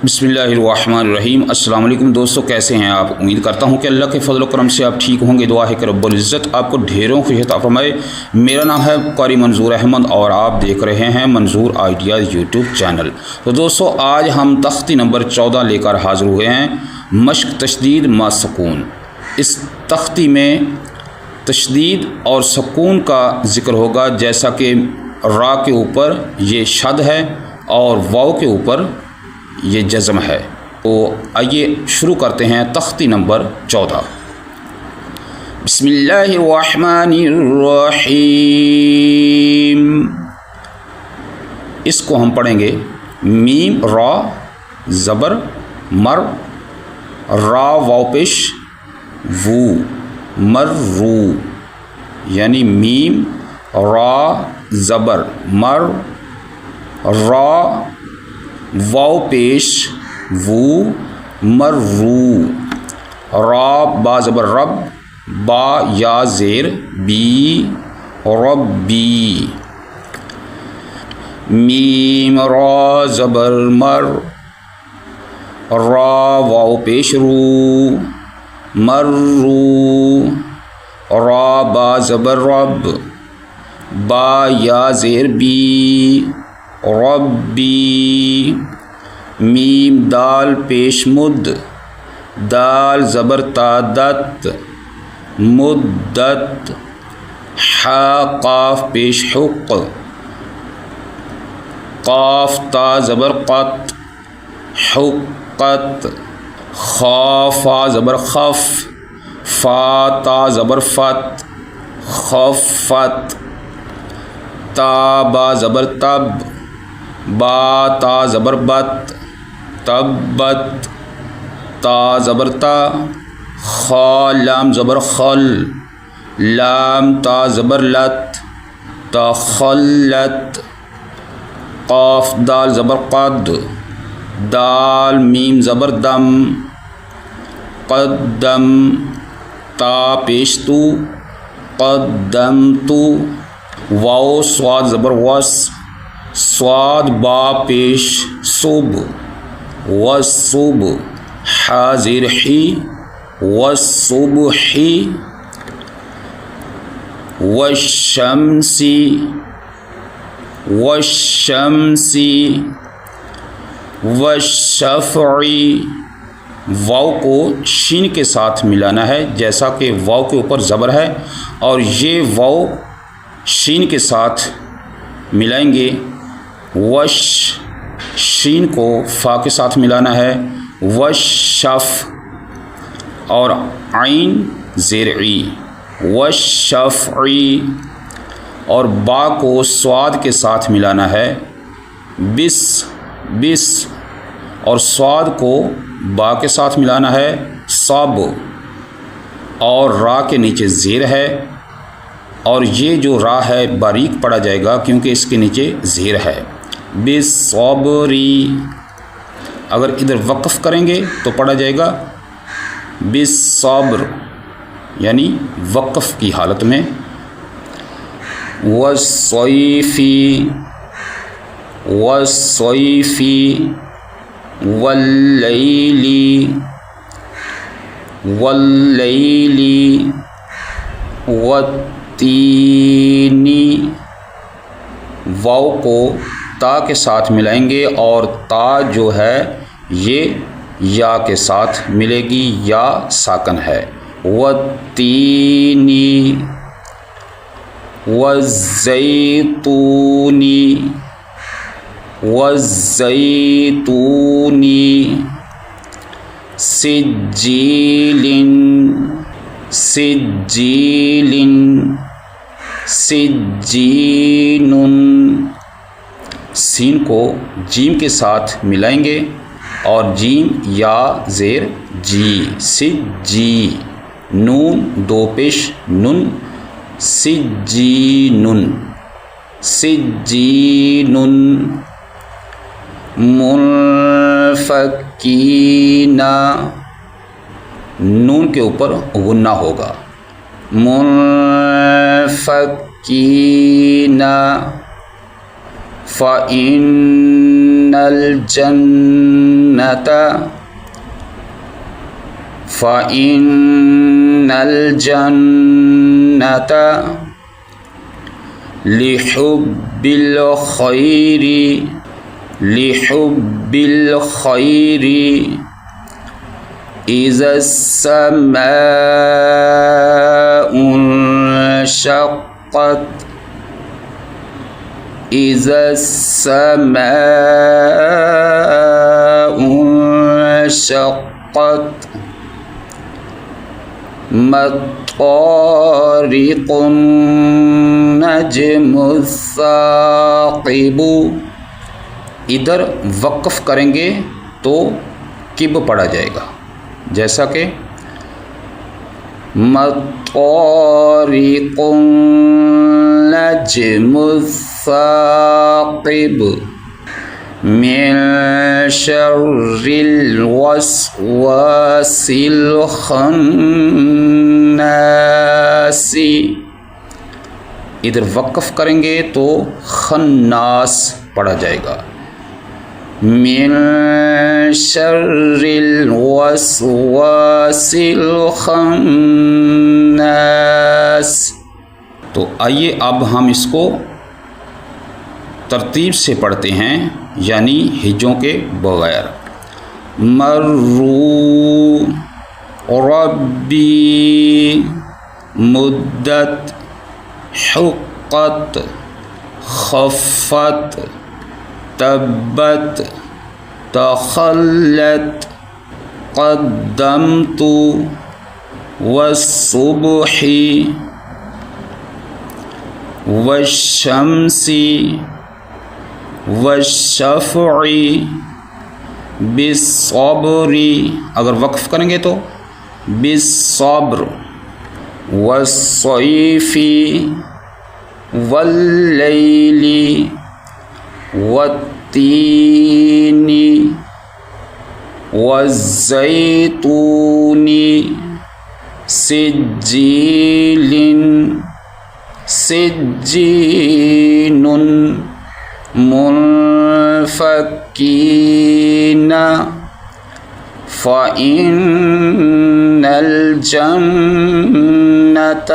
बिस्मिल्लाहिर्रहमानिर्रहीम। अस्सलाम वालेकुम दोस्तों, कैसे हैं आप? उम्मीद करता हूं कि अल्लाह के फजल व करम से आप ठीक होंगे। दुआ है कि रब्बुल इज़्ज़त आपको ढेरों खुशी अता फरमाए। मेरा नाम है कारी मंजूर अहमद और आप देख रहे हैं मंजूर आइडियाज़ यूट्यूब चैनल। तो दोस्तों, आज हम तख्ती नंबर 14 लेकर हाज़िर हुए हैं, मश्क तशदीद मा सकून। इस तख्ती में तशदीद और सकून का ज़िक्र होगा, जैसा कि रा के ऊपर ये शद है और वाव के ऊपर ये जज़म है। तो आइए शुरू करते हैं तख्ती नंबर 14। बिस्मिल्लाहिर्रहमानिर्रहीम। इसको हम पढ़ेंगे मीम रा ज़बर मर, रा वाव पेश वू, मर्रू, यानी मीम रा ज़बर मर, रा वाव पेश वू, मर्रू, रा बा ज़बर रब, बा या ज़ेर बी, रब्बी, मीम रा ज़बर मर, रा वाव पेश रू, मर्रू, रा बा ज़बर रब, बा या ज़ेर बी, रब्बी, मीम दाल पेश मुद, दाल ज़बर तादत, मुद्दत, हा काफ पेश हुक, काफ ता ज़बर क़त, हुक्क़त, खा फा ज़बर खफ, फा ता ज़बर फत, खफ़त, ता बा ज़बर तब, बा ता ज़बर बत, तब्बत, ता ज़बर ता, खा लाम ज़बर खल, लाम ता ज़बर लत, तखल्लत, क़ाफ दाल ज़बर क़द, दाल मीम ज़बर दम, क़द्दम, ता पेश तू, क़द्दमतु, वाव स्वाद ज़बर वस, स्वाद बा पेश सुब, वसुब, हाज़िर ही, वसुबही, वशमसी, वशमसी, वशफ़ई। वाव को शीन के साथ मिलाना है, जैसा कि वाव के ऊपर ज़बर है और ये वाव शीन के साथ मिलाएंगे। वश शीन को फ़ा के साथ मिलाना है, वशफ़, और आइन ज़ेर-ई, वशफ़ई, और बा को स्वाद के साथ मिलाना है, बिस, बिस, और स्वाद को बा के साथ मिलाना है, सब, और रा के नीचे ज़ेर है और ये जो रा है बारीक पढ़ा जाएगा क्योंकि इसके नीचे ज़ेर है। बिस्सब्री, अगर इधर वक़्फ़ करेंगे तो पढ़ा जाएगा बिस्सब्र, यानी वक़्फ़ की हालत में। वस्सैफ़ी, वस्सैफ़ी, वल्लैली, वल्लैली, वत्तीनी। वाव को ता के साथ मिलाएंगे और ता जो है ये या के साथ मिलेगी, या साकन है। वत्तीनी, वज़्ज़ैतूनी, वज़्ज़ैतूनी, सिज्जीलिन, सिज्जीलिन, सिज्जीनुन। सीन को जीम के साथ मिलाएंगे और जीम या ज़ेर जी, सिज्जी, नून दो पेश नुन, सिज्जीनुन, सिज्जीनुन, मुनफ़क्कीना, नून के ऊपर गुन्ना होगा, मुनफ़क्कीना, फ़इन्नल जन्नत فإن الجنة لحب الخير إذا السماء انشقت ما الطارق النجم الثاقب. ادھر وقف کریں گے تو کب پڑھا جائے گا، جیسا کہ ما الطارق النجم الثاقب من شر الوسواس الخناس. ادھر وقف کریں گے تو خناس پڑھا جائے گا. من شر الوسواس الخناس. تو آئیے اب ہم اس کو ترتیب سے پڑھتے ہیں، یعنی ہجوں کے بغیر. مرو ربی مدت حقت خفت تبت تخلت قدمت والصبح والشمس والشفع بالصبر. اگر وقف کریں گے تو بالصبر والصيف والليل والتين والزيتون سجين منفكين فإن الجنة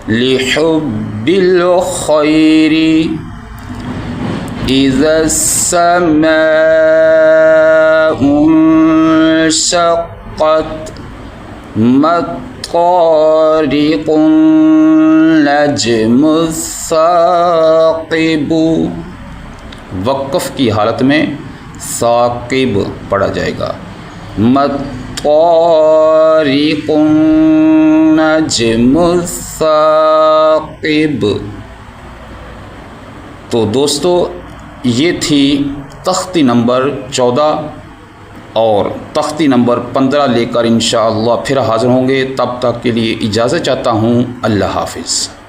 لحب الخير إذا السماء انشقت ما الطارق النجم الثاقب. وقف کی حالت میں ثاقب پڑھا جائے گا. ما الطارق النجم الثاقب. تو دوستو یہ تھی تختی نمبر 14 اور تختی نمبر 15 لے کر انشاءاللہ پھر حاضر ہوں گے. تب تک کے لیے اجازت چاہتا ہوں. اللہ حافظ.